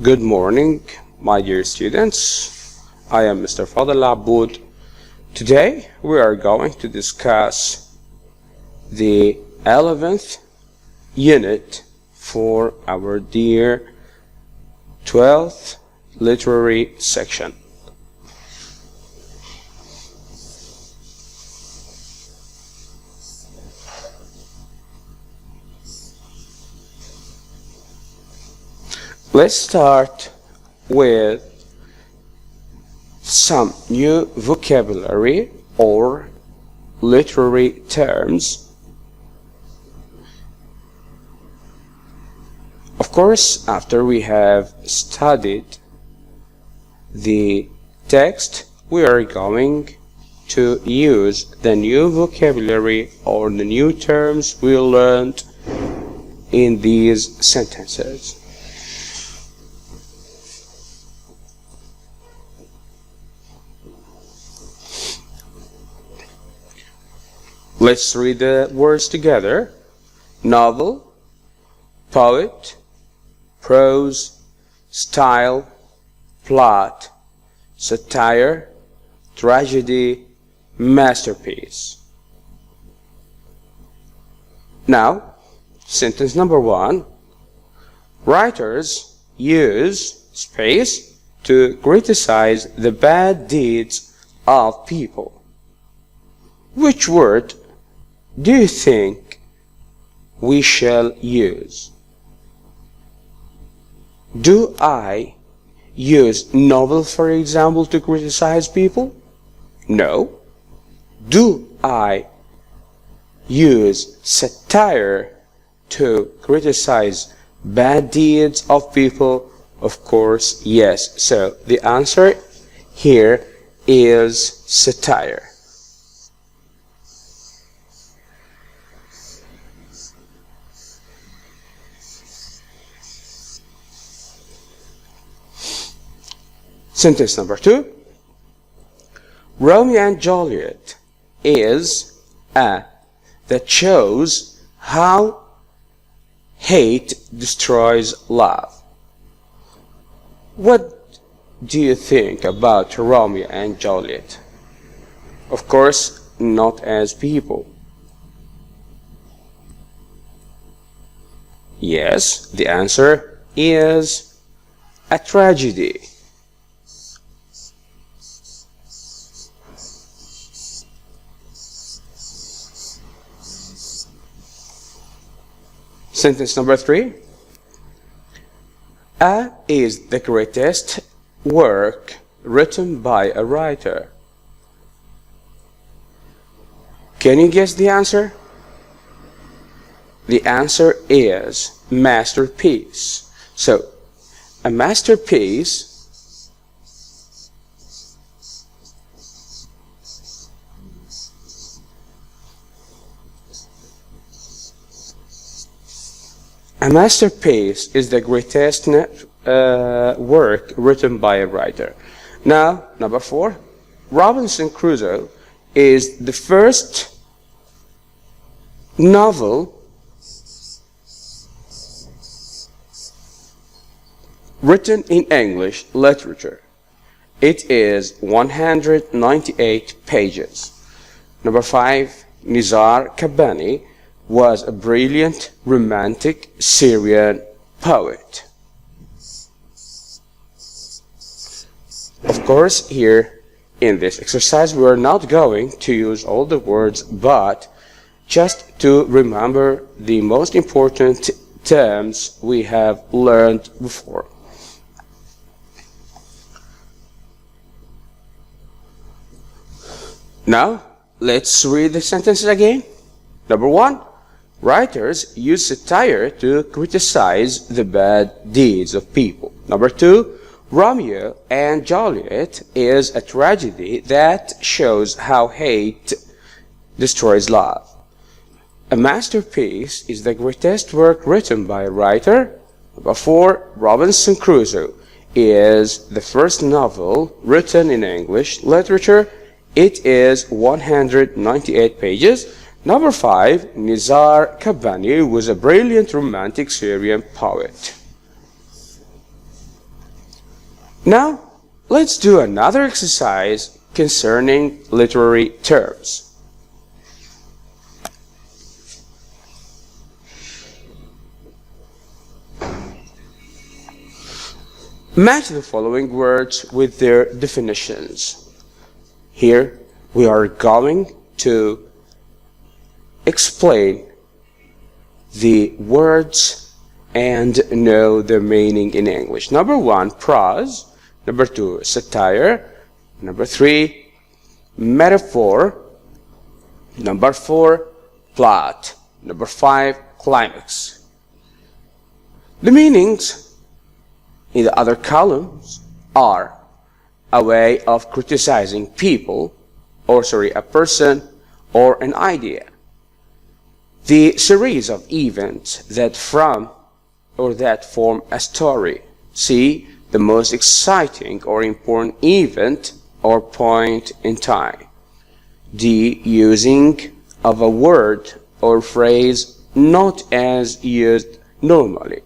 Good morning, my dear students. I am Mr. Fاضل العبود. Today we are going to discuss the 11th unit for our dear 12th literary section. Let's start with some new vocabulary or literary terms. Of course, after we have studied the text, we are going to use the new vocabulary or the new terms we learned in these sentences. Let's read the words together. Novel, poet, prose, style, plot, satire, tragedy, masterpiece. Now, sentence number 1. Writers use space to criticize the bad deeds of people. Which word do you think we shall use? Do I use novel, for example, to criticize people? No. Do I use satire to criticize bad deeds of people? Of course, yes. So the answer here is satire. Sentence number 2. Romeo and Juliet is a that shows how hate destroys love. What do you think about Romeo and Juliet? Of course, not as people. Yes, the answer is a tragedy. Sentence number 3. A is the greatest work written by a writer. Can you guess the answer? The answer is masterpiece. So, a masterpiece is the greatest work written by a writer. Now, number 4. Robinson Crusoe is the first novel written in English literature. It is 198 pages. Number 5. Nizar Qabbani was a brilliant romantic Syrian poet. Of course, here in this exercise we are not going to use all the words, but just to remember the most important terms we have learned before. Now, let's read the sentences again. Number 1. Writers use satire to criticize the bad deeds of people. Number 2. Romeo and Juliet is a tragedy that shows how hate destroys love. A masterpiece is the greatest work written by a writer. Number 4. Robinson Crusoe is the first novel written in English literature. It is 198 pages. Number 5, Nizar Qabbani was a brilliant romantic Syrian poet. Now, let's do another exercise concerning literary terms. Match the following words with their definitions. Here we are going to explain the words and know their meaning in English. Number 1, prose. Number 2, satire. Number 3, metaphor. Number 4, plot. Number 5, climax. The meanings in the other columns are a way of criticizing people, a person or an idea. The series of events that form a story. C, the most exciting or important event or point in time. D, using of a word or phrase not as used normally.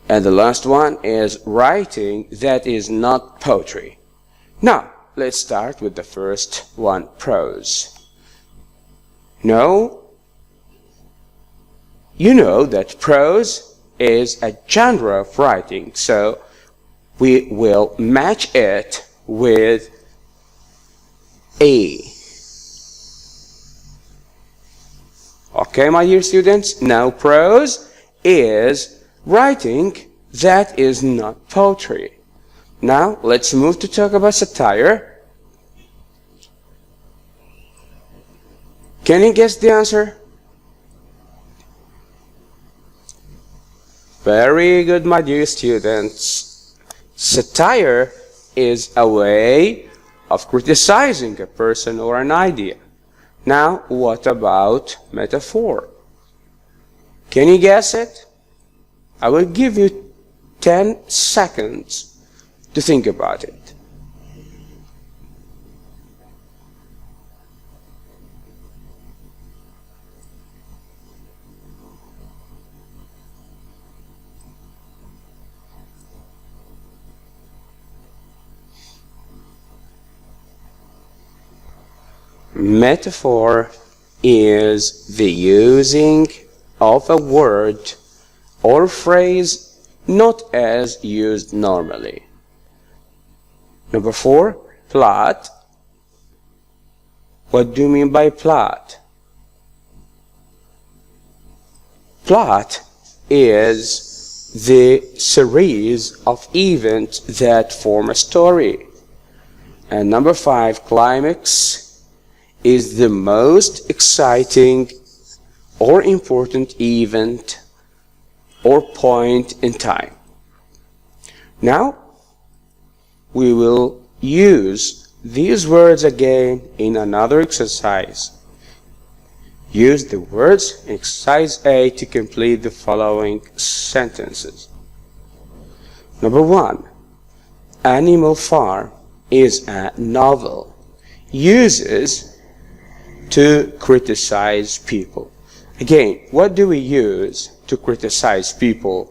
And the last one is writing that is not poetry. Now, let's start with the first one, prose. You know that prose is a genre of writing, so we will match it with A. Okay, my dear students, now prose is writing that is not poetry. Now, let's move to talk about satire. Can you guess the answer? Very good, my dear students. Satire is a way of criticizing a person or an idea. Now, what about metaphor? Can you guess it? I will give you 10 seconds to think about it. Metaphor is the using of a word or phrase not as used normally. Number 4, plot. What do you mean by plot? Plot is the series of events that form a story. And number 5, climax is the most exciting or important event or point in time. Now, we will use these words again in another exercise. Use the words in exercise A to complete the following sentences. Number 1, Animal Farm is a novel uses to criticize people. Again, what do we use to criticize people?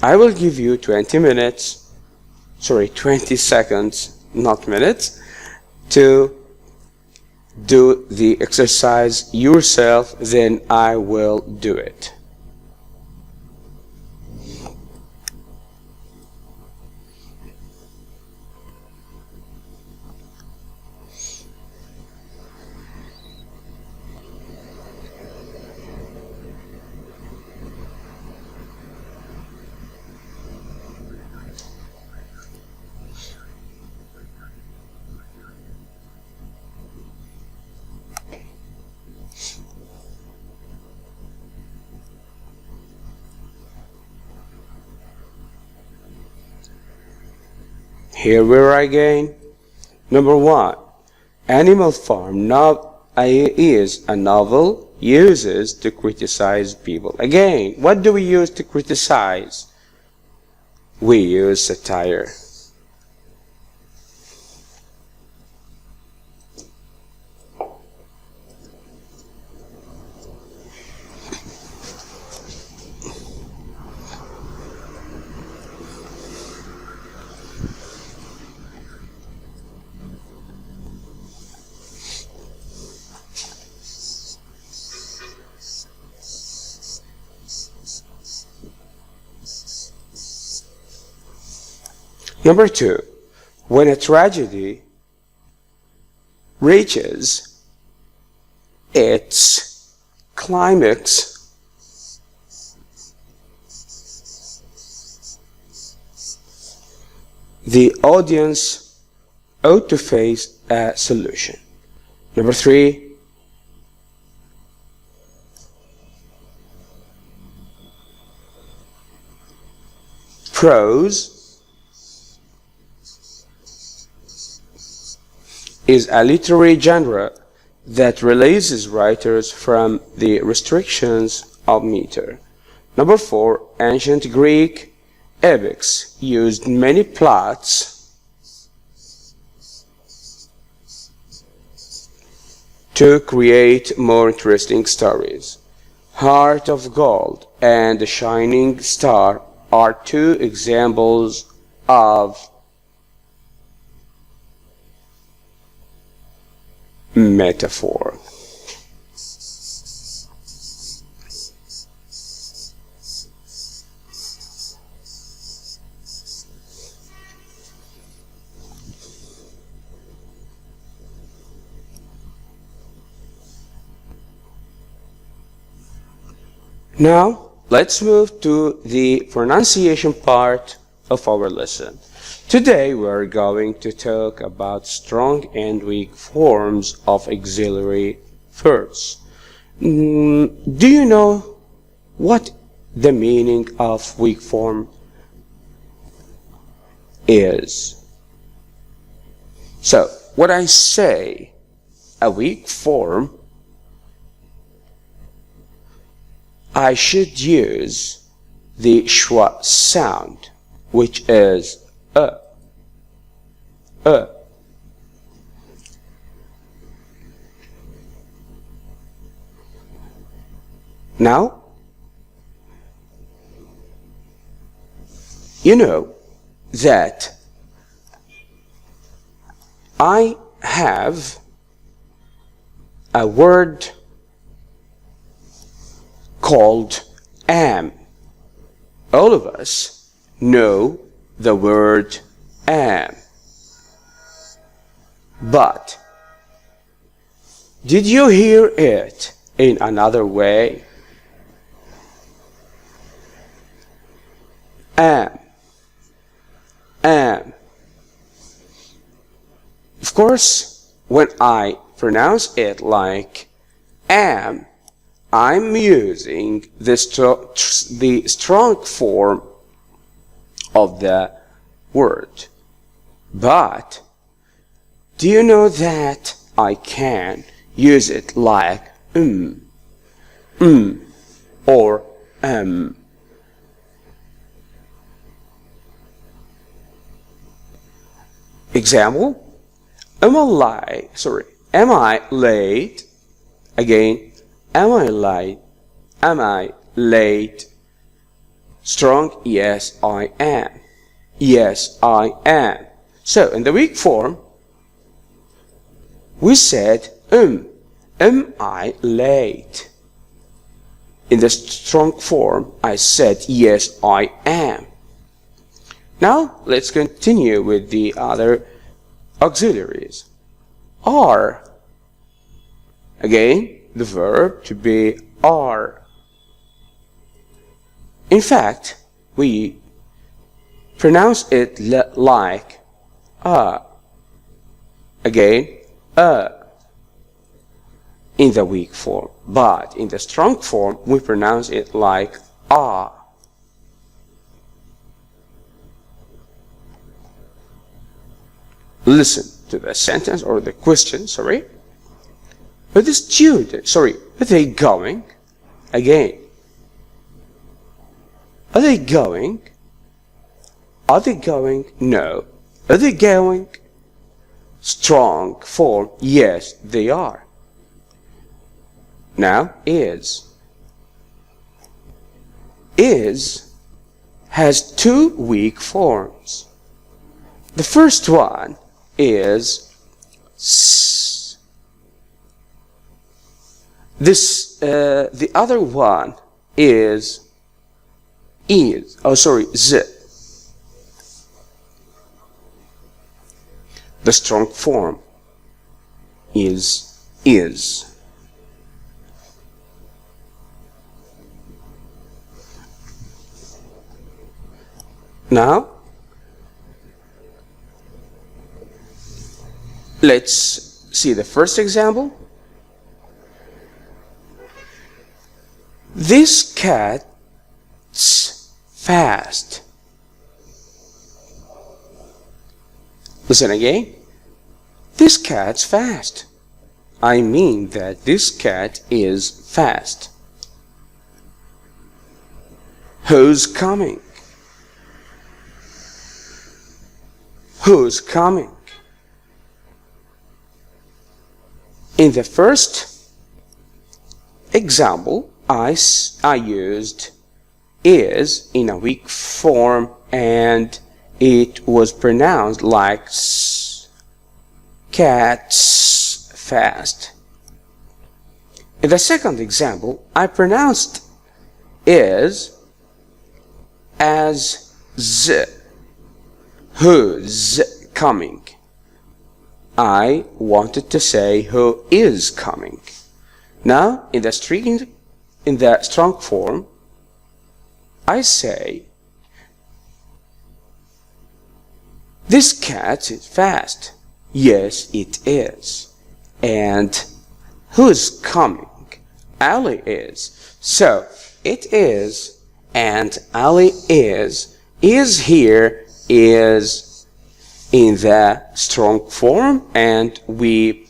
I will give you 20 seconds, not minutes, to do the exercise yourself, then I will do it. Here we are again. Number 1, Animal Farm is a novel uses to criticize people. Again, what do we use to criticize? We use satire. Number 2, when a tragedy reaches its climax, the audience ought to face a solution. Number 3, prose is a literary genre that releases writers from the restrictions of meter. Number 4, ancient Greek epics used many plots to create more interesting stories. Heart of Gold and The Shining Star are 2 examples of metaphor. Now, let's move to the pronunciation part of our lesson. Today we are going to talk about strong and weak forms of auxiliary verbs. Do you know what the meaning of weak form is? So, when I say a weak form, I should use the schwa sound, which is Now, you know that I have a word called am. All of us know the word am. But did you hear it in another way? Am. Of course, when I pronounce it like am, I'm using the strong form of the word. But do you know that I can use it like or Example, am I late? Again, am I late? Am I late? Strong, yes, I am. Yes, I am. So, in the weak form, we said, am I late? In the strong form, I said, yes, I am. Now, let's continue with the other auxiliaries. Are. Again, the verb to be are. In fact, we pronounce it like again, in the weak form. But in the strong form, we pronounce it like ah. Listen to the sentence or the question, Are the students, are they going? Again. Are they going? Are they going? No. Are they going? Strong form, yes, they are. Now, is. Is has 2 weak forms. The first one is the other one is z. The strong form is. Now, let's see the first example. This cat's fast. Listen again. This cat's fast. I mean that this cat is fast. Who's coming? Who's coming? In the first example, I used is in a weak form and it was pronounced like cat's fast. In the second example, I pronounced is as z. Who's coming? I wanted to say who is coming. Now, in the strong form, I say this cat is fast. Yes, it is. And who's coming? Ali is. So, it is and Ali is here is in the strong form and we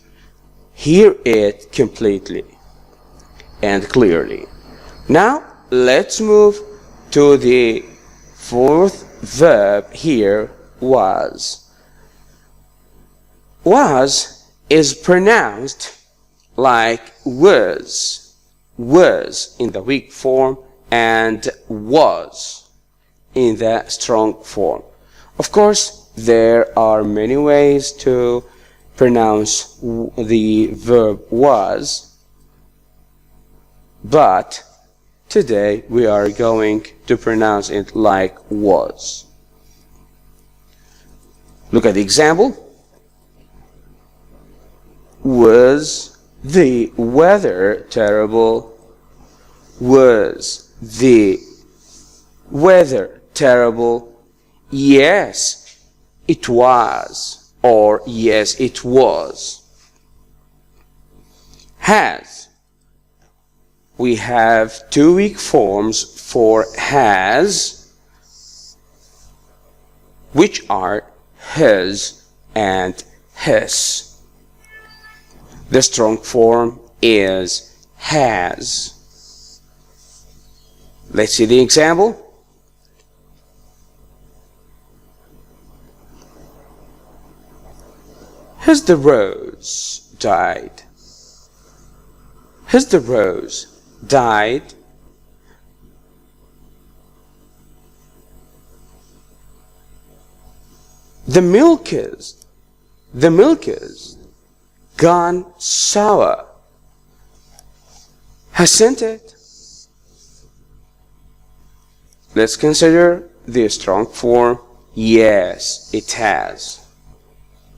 hear it completely and clearly. Now let's move to the fourth verb here, was. Was is pronounced like was in the weak form and was in the strong form. Of course, there are many ways to pronounce the verb was, but today we are going to pronounce it like was. Look at the example. Was the weather terrible? Was the weather terrible? Yes, it was, or yes, it was. Has. We have two weak forms for has, which are his and his. The strong form is has. Let's see the example. Has the rose died? Has the rose died? The milk is gone sour. Hasn't it? Let's consider the strong form. Yes, it has.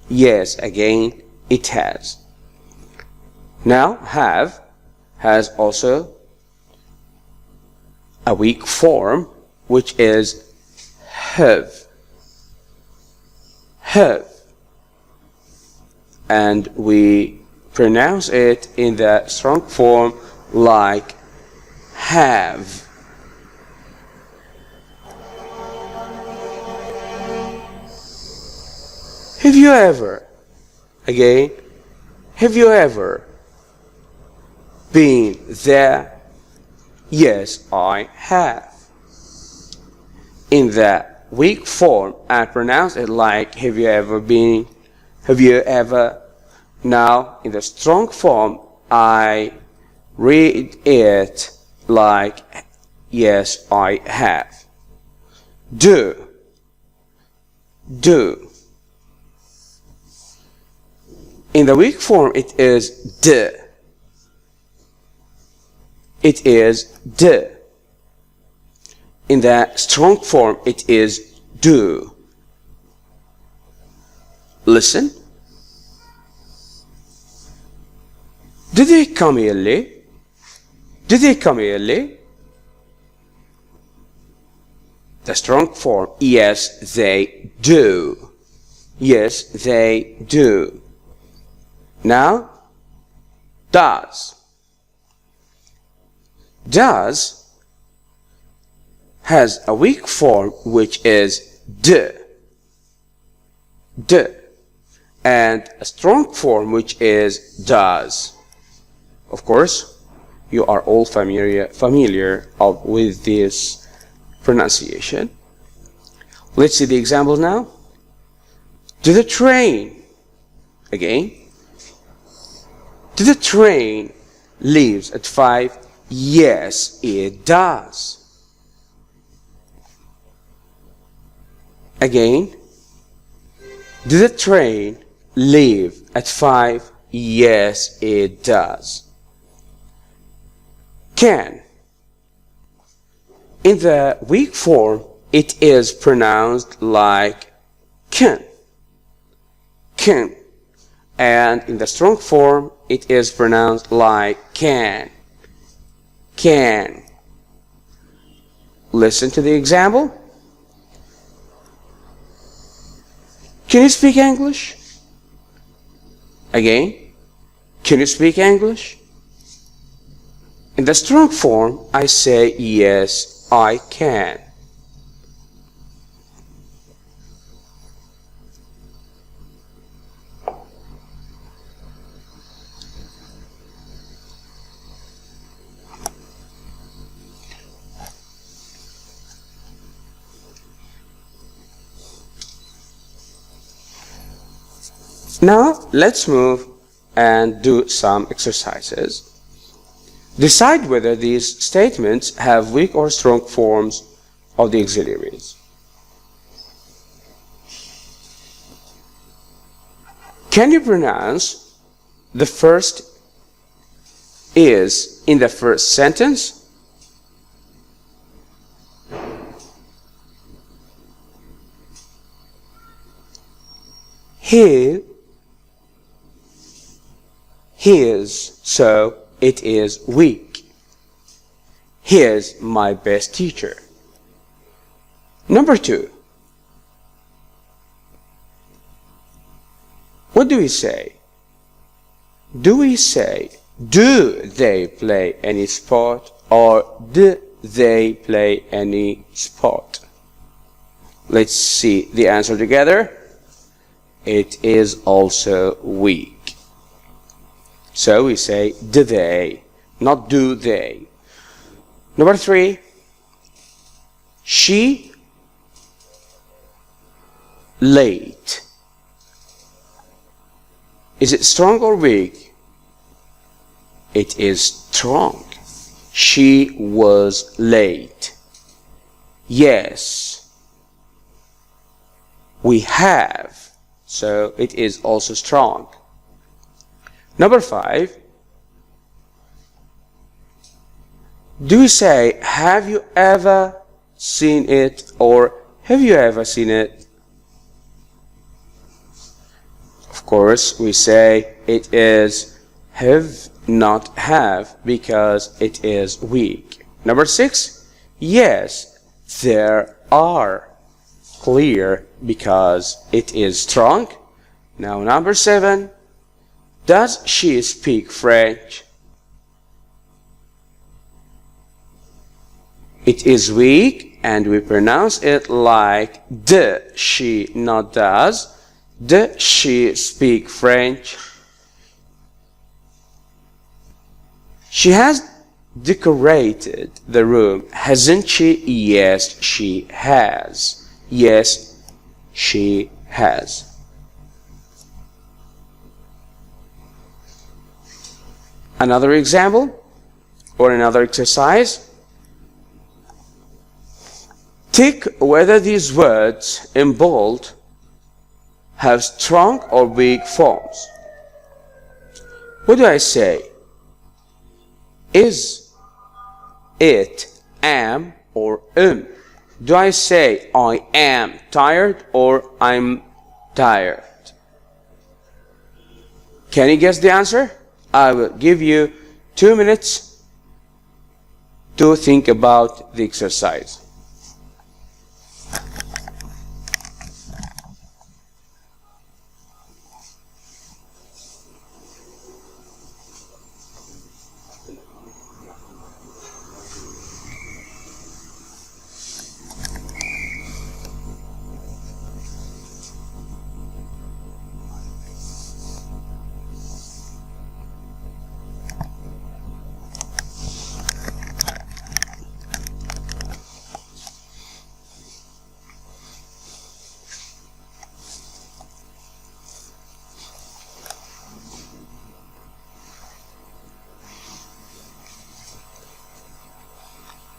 Yes, again, it has. Now, have has also a weak form, which is have. Have. And we pronounce it in the strong form like have. Have you ever been there? Yes, I have. In the weak form, I pronounce it like have you ever been? Have you ever? Now, in the strong form, I read it like yes, I have. Do. In the weak form, it is d. It is d. In the strong form, it is do. Listen Did they come early? Did they come early? The strong form, yes, they do. Yes, they do. Now, does. Does has a weak form which is d. D. And a strong form which is does. Of course, you are all familiar with this pronunciation. Let's see the example now. Do the train. Again. Do the train leaves at 5? Yes, it does. Again. Do the train leave at 5? Yes, it does. Can. In the weak form, it is pronounced like can. Can. And in the strong form, it is pronounced like can. Can. Listen to the example. Can you speak English? Again. Can you speak English? In the strong form, I say yes, I can. Now, let's move and do some exercises. Decide whether these statements have weak or strong forms of the auxiliaries. Can you pronounce the first is in the first sentence? He, his, so it is weak. He is my best teacher. Number 2. What do we say? Do we say, do they play any sport, or do they play any sport? Let's see the answer together. It is also weak. So we say do they, not do they. Number 3. She late. Is it strong or weak? It is strong. She was late. Yes. We have. So it is also strong. Number 5. Do we say, have you ever seen it, or have you ever seen it? Of course, we say it is have, not have, because it is weak. Number 6. Yes, there are. Clear, because it is strong. Now number 7. Does she speak French? It is weak, and we pronounce it like does she, not does. Does she speak French? She has decorated the room, hasn't she? Yes, she has. Yes, she has. Another example or another exercise. Tick whether these words in bold have strong or weak forms. What do I say? Is, it, am, or Do I say I am tired or I'm tired? Can you guess the answer? I will give you 2 minutes to think about the exercise.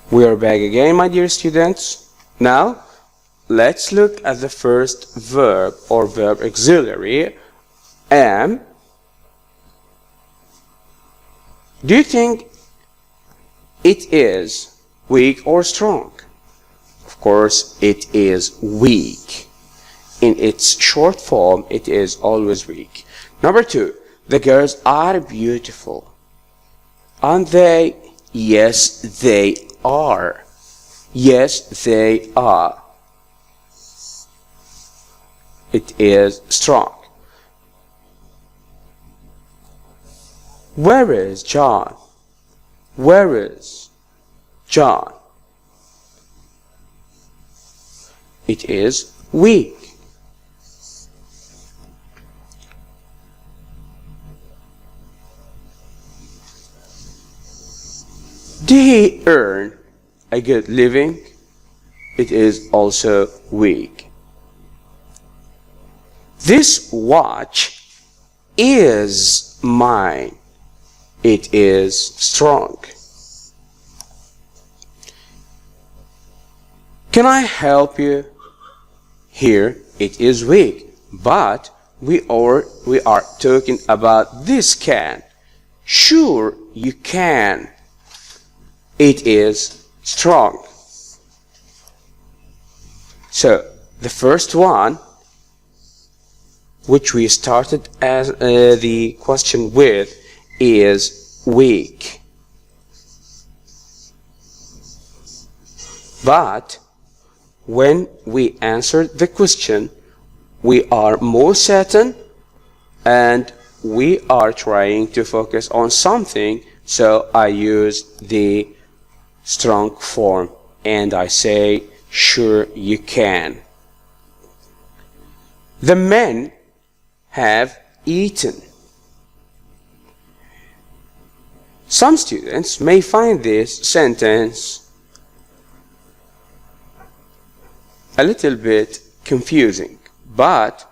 We are back again, my dear students. Now, let's look at the first verb or verb auxiliary, am. Do you think it is weak or strong? Of course, it is weak. In its short form, it is always weak. Number 2, the girls are beautiful. Aren't they? Yes, they are. Yes, they are. It is strong. Where is John? Where is John? It is weak. Did he earn a good living? It is also weak. This watch is mine. It is strong. Can I help you? Here it is weak, but we are talking about this can. Sure, you can. It is strong. So the first one, which we started as the question with, is weak. But when we answered the question, we are more certain and we are trying to focus on something, so I use the strong form and I say, sure you can. The men have eaten. Some students may find this sentence a little bit confusing, but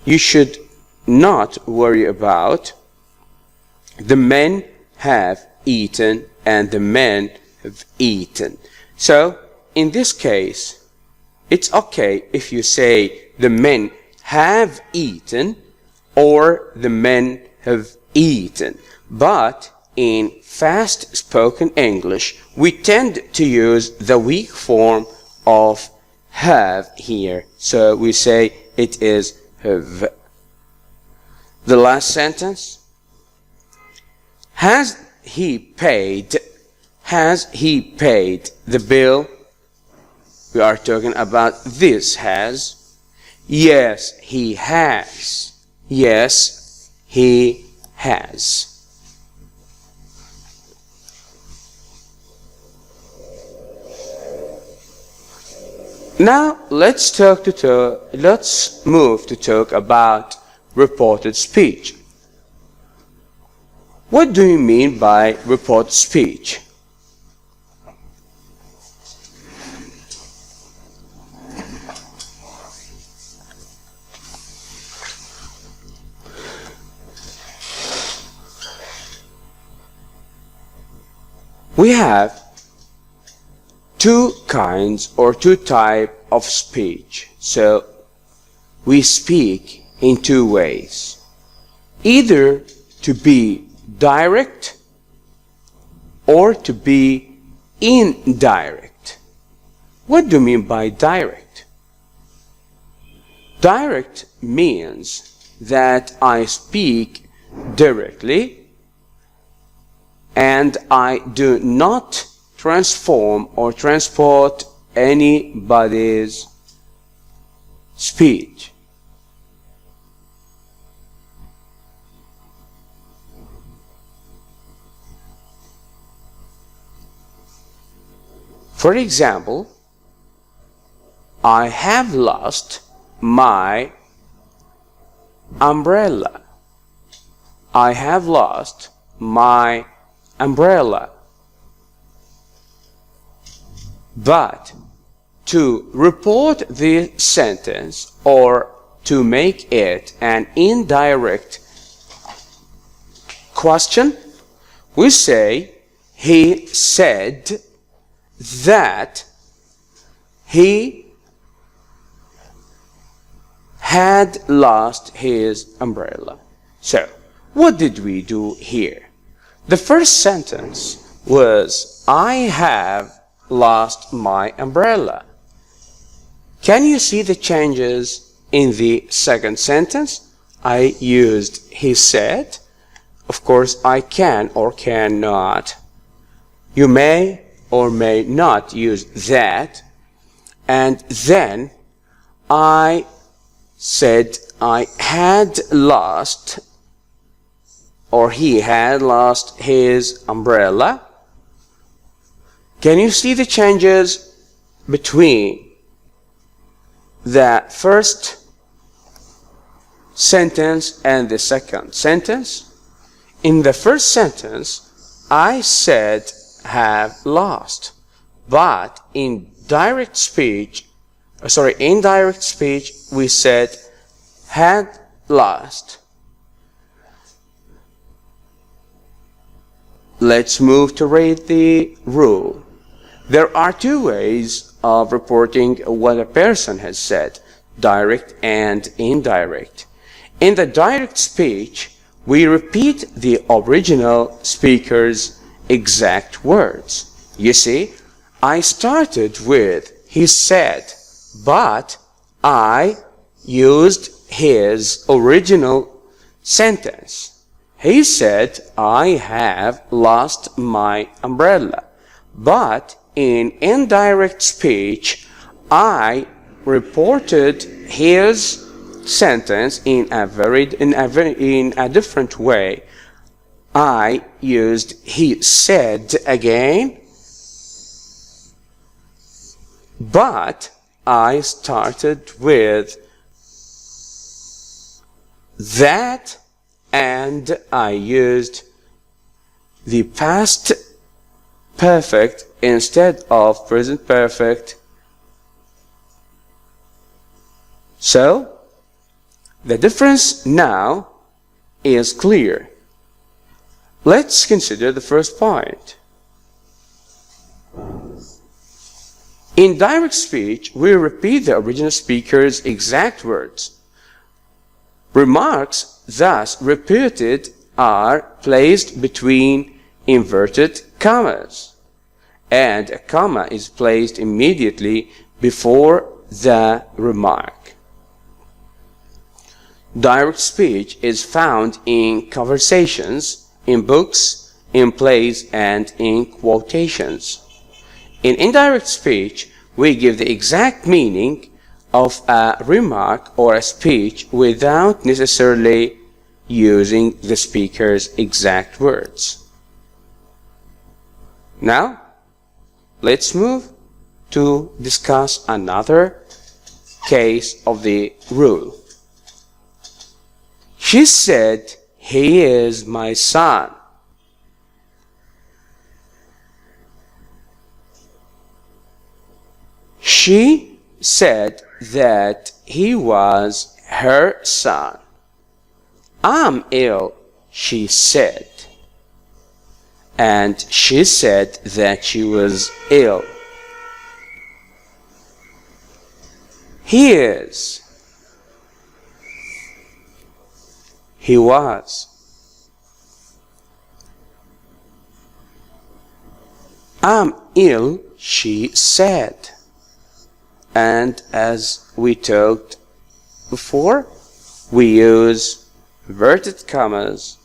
you should not worry about the men have eaten and the men have eaten. So in this case, it's okay if you say the men have eaten or the men have eaten. But in fast spoken English, we tend to use the weak form of have here. So we say it is have. The last sentence. Has he paid the bill? We are talking about this has. Yes, he has. Yes, he has. Now let's move to talk about reported speech. What do you mean by reported speech? We have two kinds or two types of speech. So we speak in two ways. Either to be direct or to be indirect. What do you mean by direct? Direct means that I speak directly and I do not transform or transport anybody's speech. For example, I have lost my umbrella. I have lost my umbrella. But to report the sentence or to make it an indirect question, we say, he said that he had lost his umbrella. So, what did we do here? The first sentence was, I have lost my umbrella. Can you see the changes in the second sentence? I used he said. Of course, I can or cannot. You may or may not use that. And then I said I had lost, or he had lost his umbrella. Can you see the changes between the first sentence and the second sentence? In the first sentence, I said have lost, but in indirect speech, we said had lost. Let's move to read the rule. There are two ways of reporting what a person has said, direct and indirect. In the direct speech, we repeat the original speaker's exact words. You see, I started with he said, but I used his original sentence. He said, I have lost my umbrella. But in indirect speech, I reported his sentence in a different way. I used he said again, but I started with that and I used the past perfect instead of present perfect. So, the difference now is clear. Let's consider the first point. In direct speech, we repeat the original speaker's exact words. Remarks thus repeated are placed between inverted commas, and a comma is placed immediately before the remark. Direct speech is found in conversations, in books, in plays, and in quotations. In indirect speech, we give the exact meaning of a remark or a speech without necessarily using the speaker's exact words. Now, let's move to discuss another case of the rule. She said, he is my son. She said that he was her son. I'm ill, she said. And she said that she was ill. He is. He was. I'm ill, she said. And as we talked before, we use inverted commas.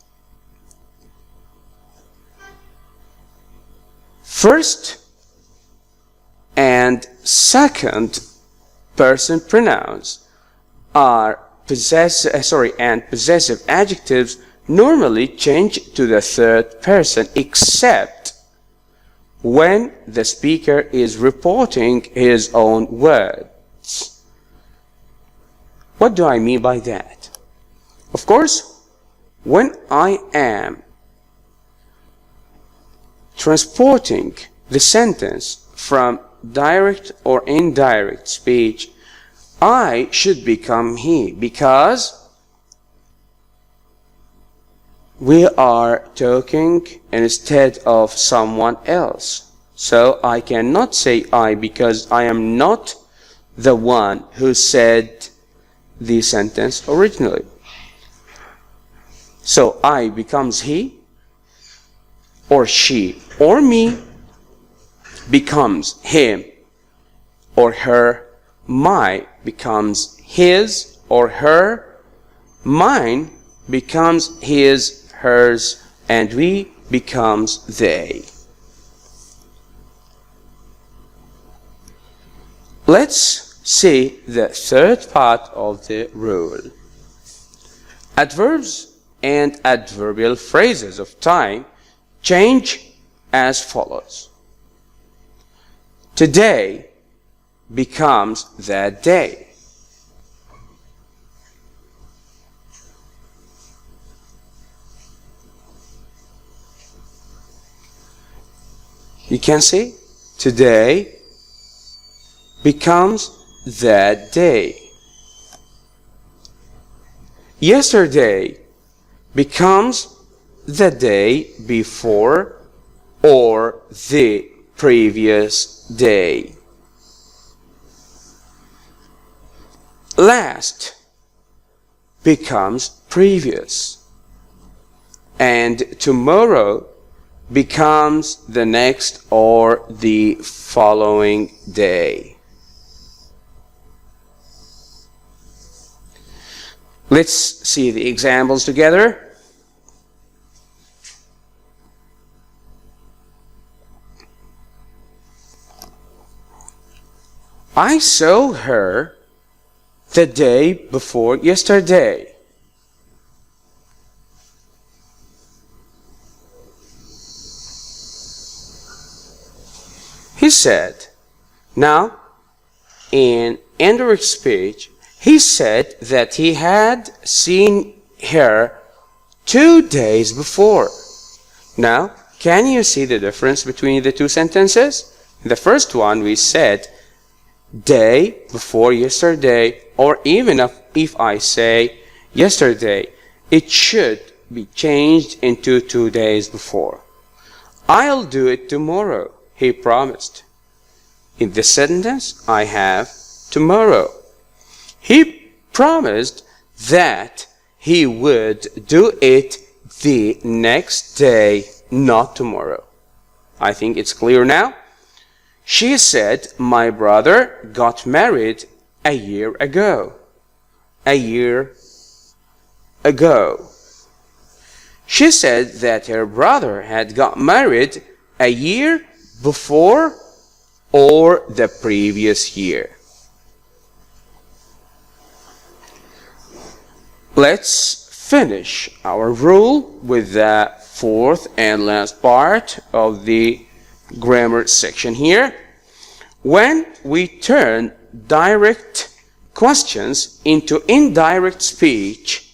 First and second person pronouns are possessive adjectives normally change to the third person, except when the speaker is reporting his own words. What do I mean by that? Of course, when I am transporting the sentence from direct or indirect speech, I should become he, because we are talking instead of someone else. So I cannot say I, because I am not the one who said the sentence originally. So I becomes he, or she, or me becomes him or her. My becomes his or her. Mine becomes his, hers, and we becomes they. Let's see the third part of the rule. Adverbs and adverbial phrases of time change as follows. Today becomes that day. You can see, today becomes that day. Yesterday becomes the day before or the previous day. Last becomes previous, and tomorrow becomes the next or the following day. Let's see the examples together. I saw her the day before yesterday. He said. Now, in indirect speech, he said that he had seen her 2 days before. Now, can you see the difference between the two sentences? In the first one, we said day before yesterday, or even if I say yesterday, it should be changed into 2 days before. I'll do it tomorrow, he promised. In this sentence, I have tomorrow. He promised that he would do it the next day, not tomorrow. I think it's clear now. She said, my brother got married a year ago. A year ago. She said that her brother had got married a year before or the previous year. Let's finish our rule with the fourth and last part of the grammar section here. When we turn direct questions into indirect speech,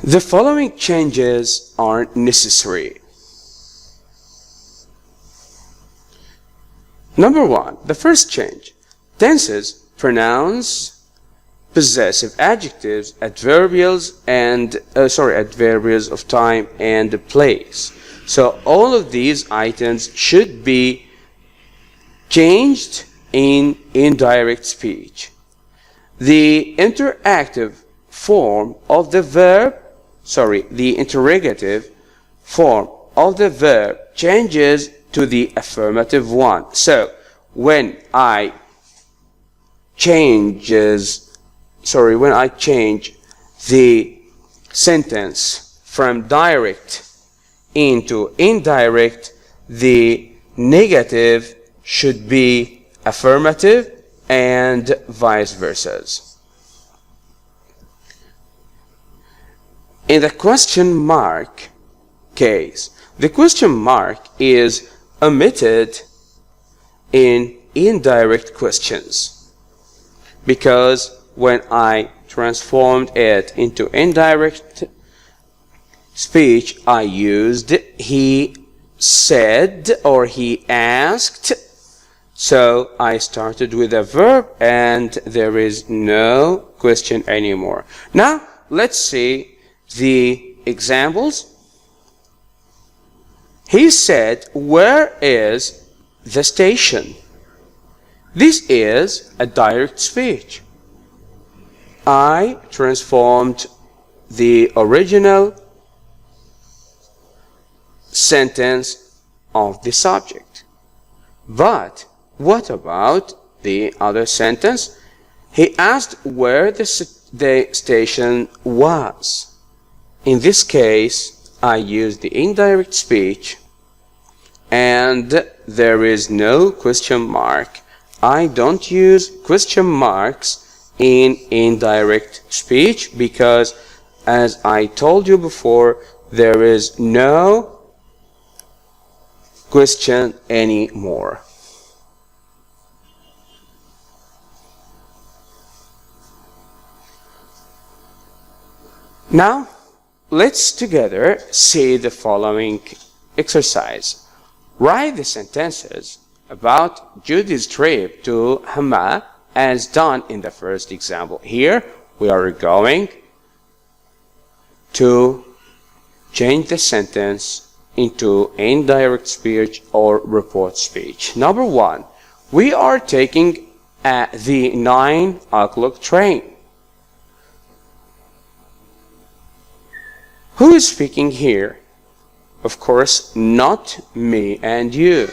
the following changes are necessary. Number one, the first change. Tenses, pronouns, possessive adjectives, adverbials, and adverbials of time and place. So all of these items should be changed in indirect speech. The interrogative form of the verb changes to the affirmative one. So when I change the sentence from direct into indirect, the negative should be affirmative and vice versa. In the question mark case, the question mark is omitted in indirect questions because when I transformed it into indirect speech, I used he said or he asked. So I started with a verb and there is no question anymore. Now let's see the examples. He said, "Where is the station?" This is a direct speech. I transformed the original sentence of the subject. But what about the other sentence? He asked where the station was. In this case, I used the indirect speech and there is no question mark. I don't use question marks in indirect speech because, as I told you before, there is no question anymore. Now, let's together see the following exercise. Write the sentences about Judy's trip to Hama as done in the first example. Here we are going to change the sentence into indirect speech or report speech. Number one, we are taking the 9 o'clock train. Who is speaking here? Of course, not me and you.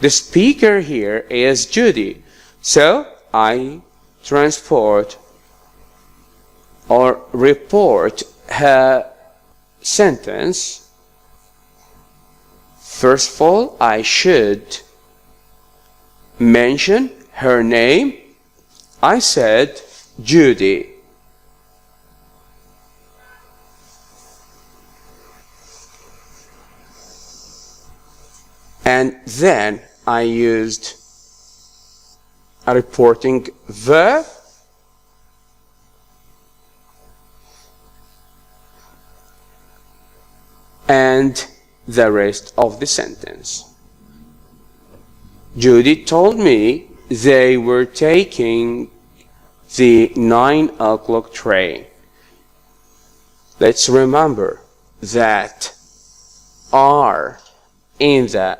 The speaker here is Judy. So I transport or report her sentence. First of all, I should mention her name. I said Judy. And then I used a reporting verb and the rest of the sentence. Judy told me they were taking the 9 o'clock train. Let's remember that are in the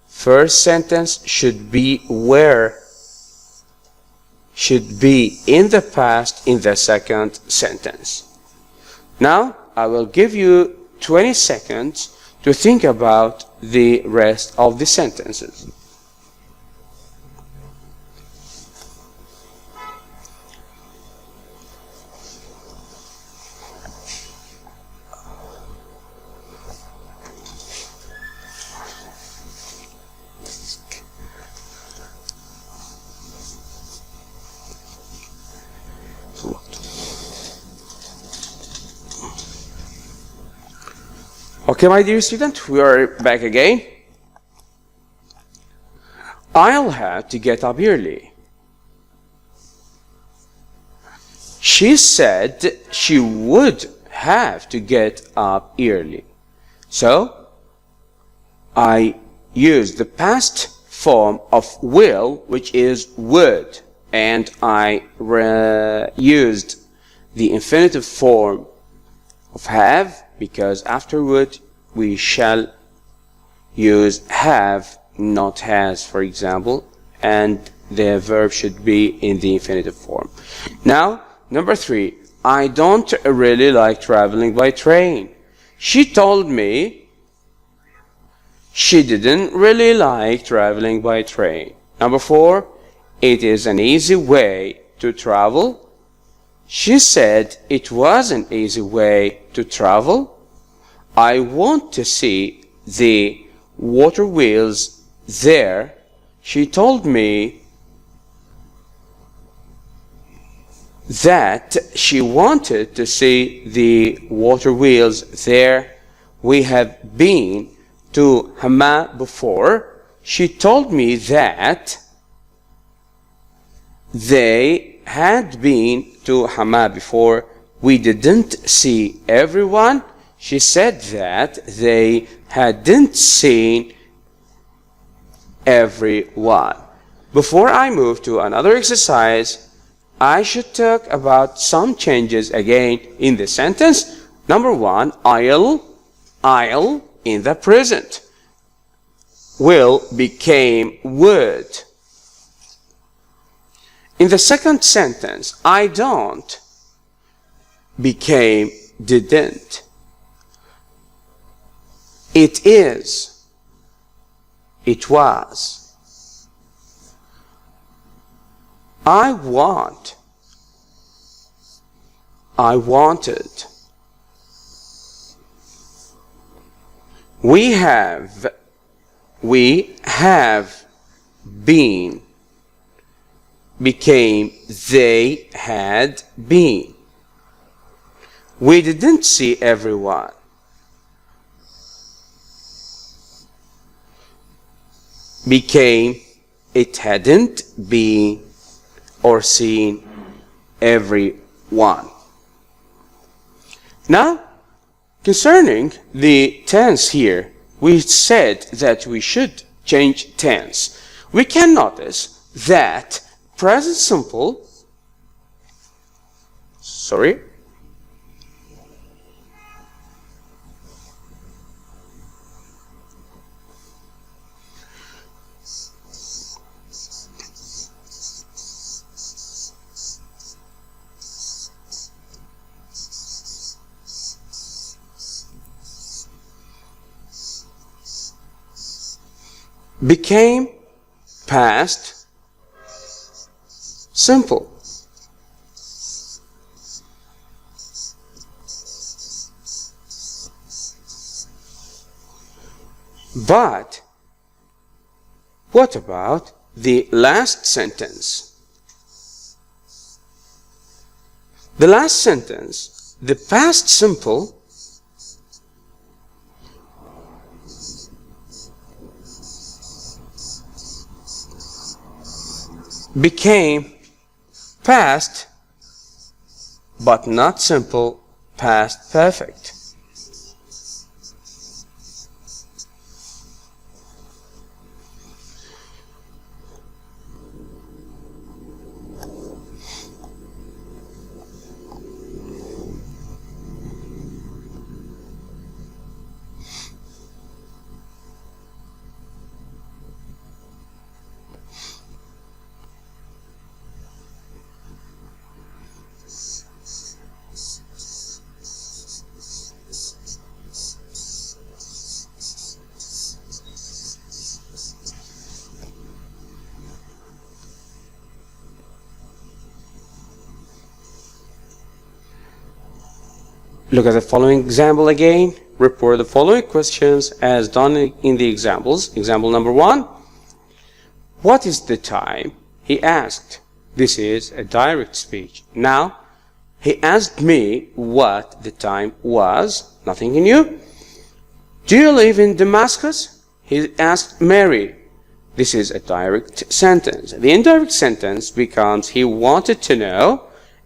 first sentence should be where, should be in the past in the second sentence. Now I will give you 20 seconds to think about the rest of the sentences. Okay, my dear student, we are back again. I'll have to get up early. She said she would have to get up early. So, I used the past form of will, which is would, and I used the infinitive form of have, because afterward we shall use have, not has, for example, and the verb should be in the infinitive form. Now, number 3, I don't really like traveling by train. She told me She didn't really like traveling by train. Number 4, it is an easy way to travel. She said it was an easy way to travel. I want to see the water wheels there. She told me that she wanted to see the water wheels there. We have been to Hama before. She told me that they had been to Hama before. We didn't see everyone. She said that they hadn't seen everyone. Before I move to another exercise, I should talk about some changes again in the sentence. Number 1, I'll in the present. Will became would. In the second sentence, I don't became didn't. It is. It was. I want. I wanted. We have been, became they had been. We didn't see everyone. Became, it hadn't been or seen everyone. Now, concerning the tense here, we said that we should change tense. We can notice that present simple, became past simple. But what about the last sentence? The last sentence, the past simple, became past, but not simple, past perfect. Look at the following example again. Report the following questions as done in the examples. Example number 1. What is the time? He asked. This is a direct speech. Now, he asked me what the time was. Nothing new. Do you live in Damascus? He asked Mary. This is a direct sentence. The indirect sentence becomes he wanted to know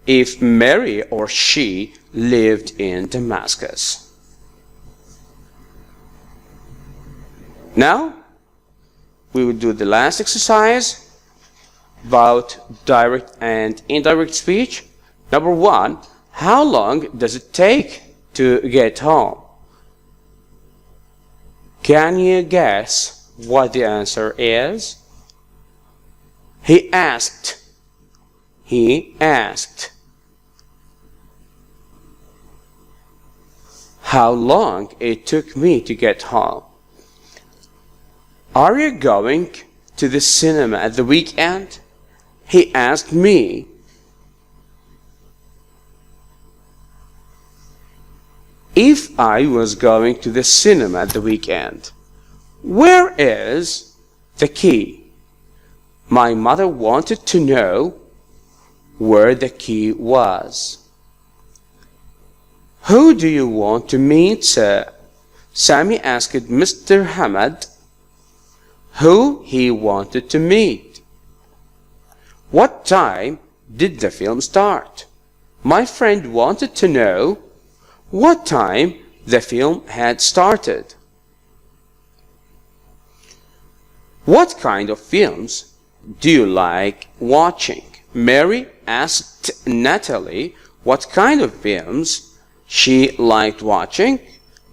if Mary or she lived in Damascus. Now, we will do the last exercise about direct and indirect speech. Number 1, how long does it take to get home? Can you guess what the answer is? He asked. He asked. How long it took me to get home. Are you going to the cinema at the weekend? He asked me. If I was going to the cinema at the weekend, where is the key? My mother wanted to know where the key was. Who do you want to meet, sir? Sammy asked Mr. Hamad who he wanted to meet. What time did the film start? My friend wanted to know what time the film had started. What kind of films do you like watching? Mary asked Natalie what kind of films she liked watching.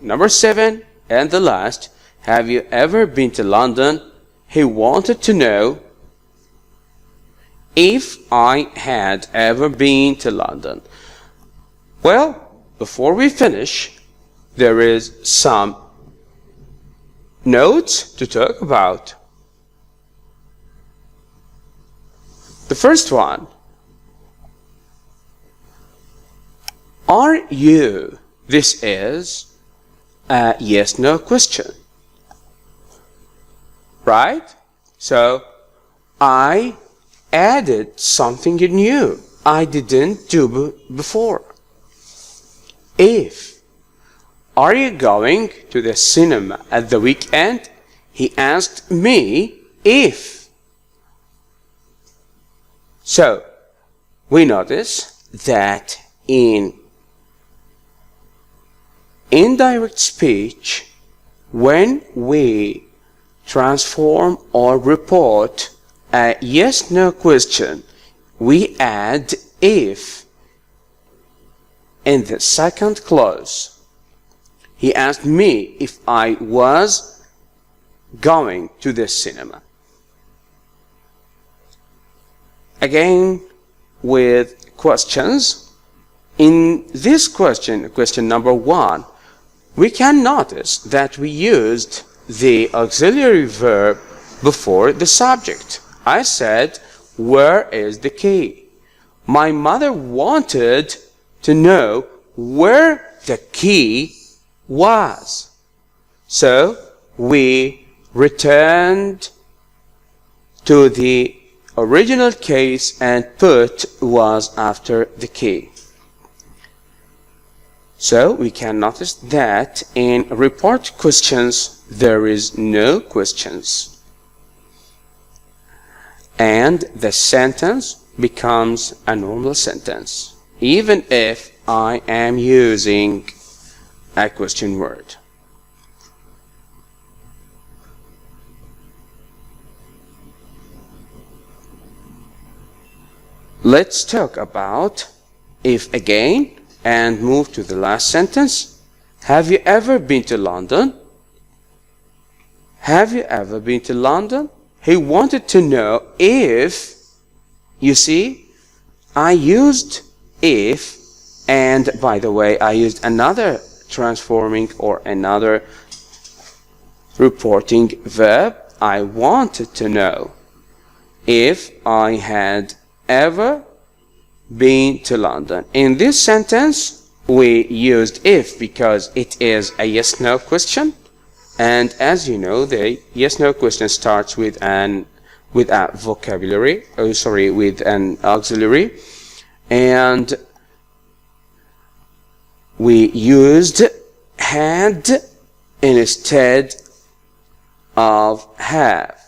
Number 7, and the last, have you ever been to London? He wanted to know if I had ever been to London. Well, before we finish, there is some notes to talk about. The first one, are you? This is a yes-no question, right? So, I added something new I didn't do before. If, are you going to the cinema at the weekend? He asked me if. So, we notice that in indirect speech, when we transform or report a yes-no question, we add if in the second clause. He asked me if I was going to the cinema. Again, with questions. In this question, question number 1, we can notice that we used the auxiliary verb before the subject. I said, where is the key? My mother wanted to know where the key was. So we returned to the original case and put was after the key. So we can notice that in report questions there is no questions. And the sentence becomes a normal sentence, even if I am using a question word. Let's talk about if again and move to the last sentence. Have you ever been to London? Have you ever been to London? He wanted to know if, you see, I used if, and by the way, I used another transforming or another reporting verb. I wanted to know if I had ever been to London. In this sentence, we used if because it is a yes-no question. And as you know, the yes-no question starts with a vocabulary, with an auxiliary. And we used had instead of have.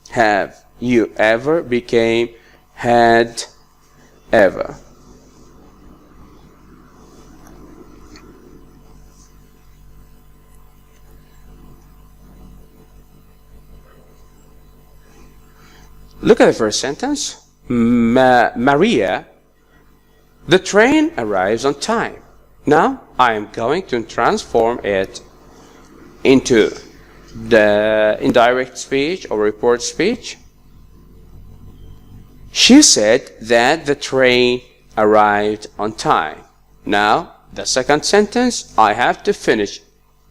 Have you ever became had ever. Look at the first sentence. Maria, the train arrives on time. Now I am going to transform it into the indirect speech or report speech. She said that the train arrived on time. Now, the second sentence, I have to finish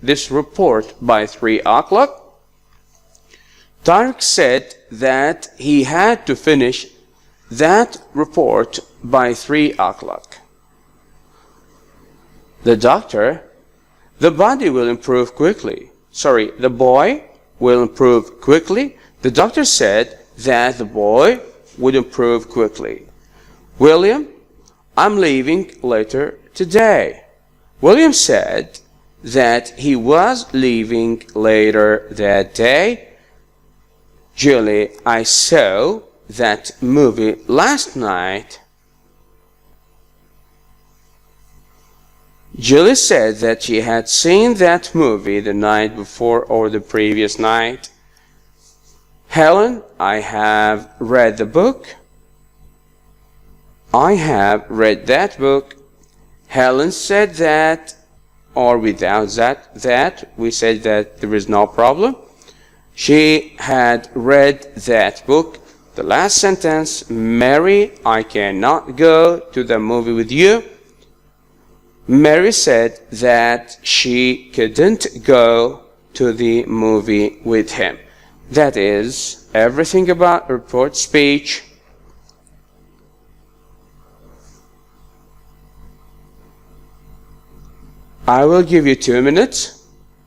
this report by 3 o'clock. Tarek said that he had to finish that report by 3 o'clock. The doctor, the body will improve quickly. Sorry, the boy will improve quickly. The doctor said that the boy would improve quickly. William, I'm leaving later today. William said that he was leaving later that day. Julie, I saw that movie last night. Julie said that she had seen that movie the night before or the previous night. Helen, I have read the book. I have read that book. Helen said that, or without that, we said that there is no problem. She had read that book. The last sentence, Mary, I cannot go to the movie with you. Mary said that she couldn't go to the movie with him. That is everything about report speech. I will give you 2 minutes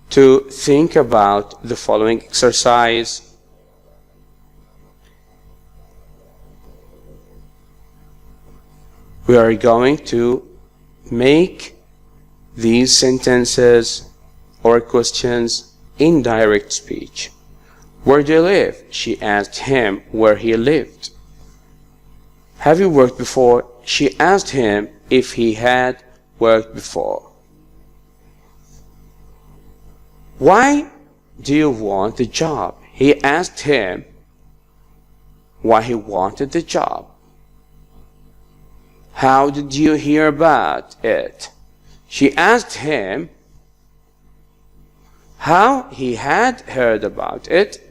to think about the following exercise. We are going to make these sentences or questions in direct speech. Where do you live? She asked him where he lived. Have you worked before? She asked him if he had worked before. Why do you want the job? He asked him why he wanted the job. How did you hear about it? She asked him how he had heard about it.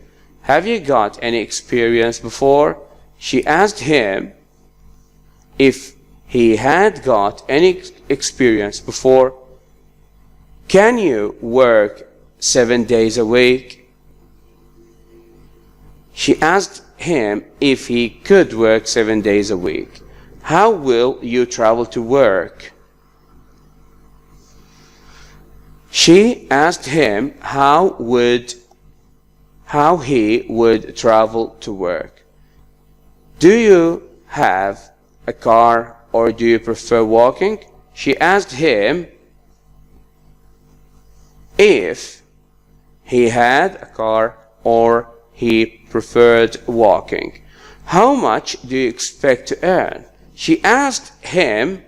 Have you got any experience before? She asked him if he had got any experience before. Can you work 7 days a week? She asked him if he could work 7 days a week. How will you travel to work? She asked him how he would travel to work. Do you have a car or do you prefer walking? She asked him if he had a car or he preferred walking. How much do you expect to earn? She asked him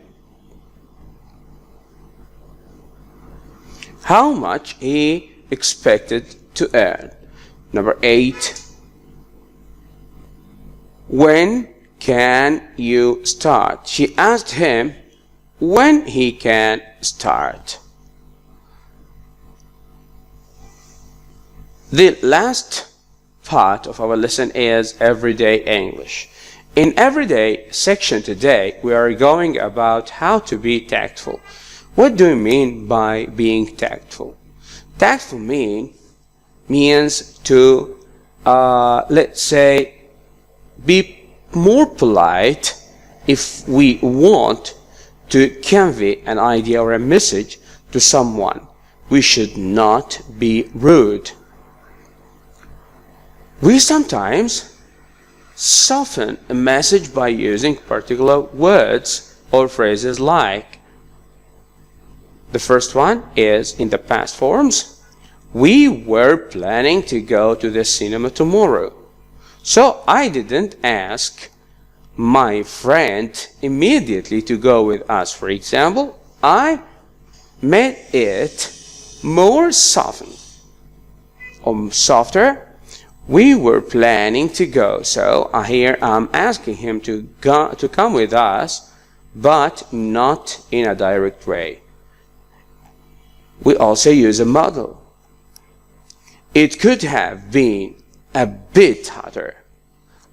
how much he expected to earn. Number 8. When can you start? She asked him when he can start. The last part of our lesson is Everyday English. In Everyday section today, we are going about how to be tactful. What do you mean by being tactful? Tactful means to, let's say, be more polite if we want to convey an idea or a message to someone. We should not be rude. We sometimes soften a message by using particular words or phrases like, the first one is in the past forms. We were planning to go to the cinema tomorrow. So I didn't ask my friend immediately to go with us. For example, I made it more softened or softer. We were planning to go, so here I'm asking him to come with us, but not in a direct way. We also use a model. It could have been a bit hotter.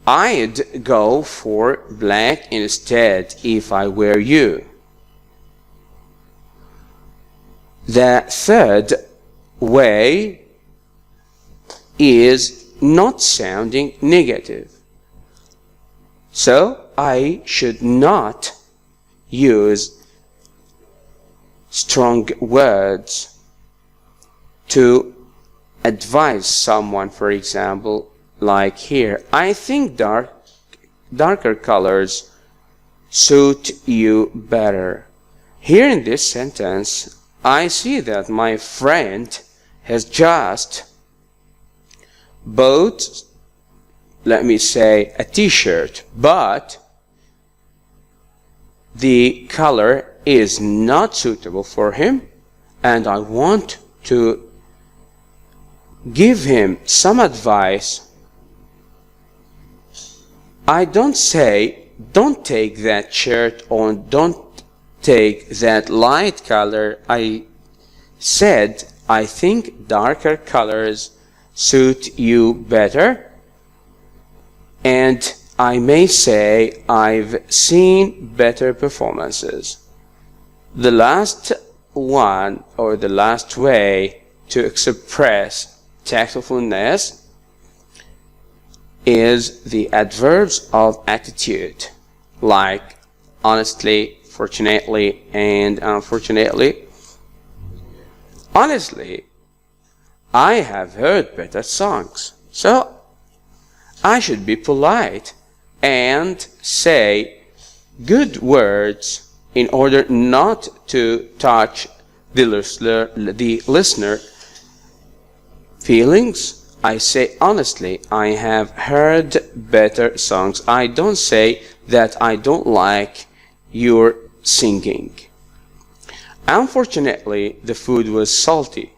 I'd go for black instead if I were you. The third way is not sounding negative. So I should not use strong words to advise someone. For example, like here, I think darker colors suit you better. Here in this sentence, I see that my friend has just bought, let me say, a t-shirt, but the color is not suitable for him, and I want to give him some advice. I don't say, don't take that shirt, or don't take that light color. I said, I think darker colors suit you better. And I may say, I've seen better performances. The last one, or the last way to express tactfulness, is the adverbs of attitude, like honestly, fortunately, and unfortunately. Honestly, I have heard better songs, so I should be polite and say good words in order not to touch the listener feelings. I say honestly, I have heard better songs. I don't say that I don't like your singing. Unfortunately, the food was salty.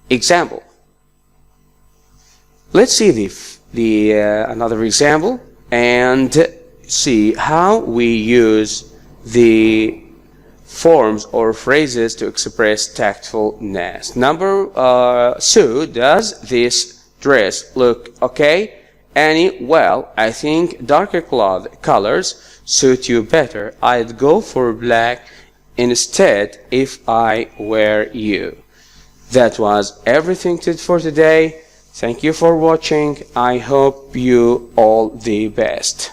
Example. Let's see another example and see how we use the forms or phrases to express tactfulness. Sue, does this dress look okay? Annie, well, I think darker colors suit you better. I'd go for black instead if I were you. That was everything for today. Thank you for watching. I hope you all the best.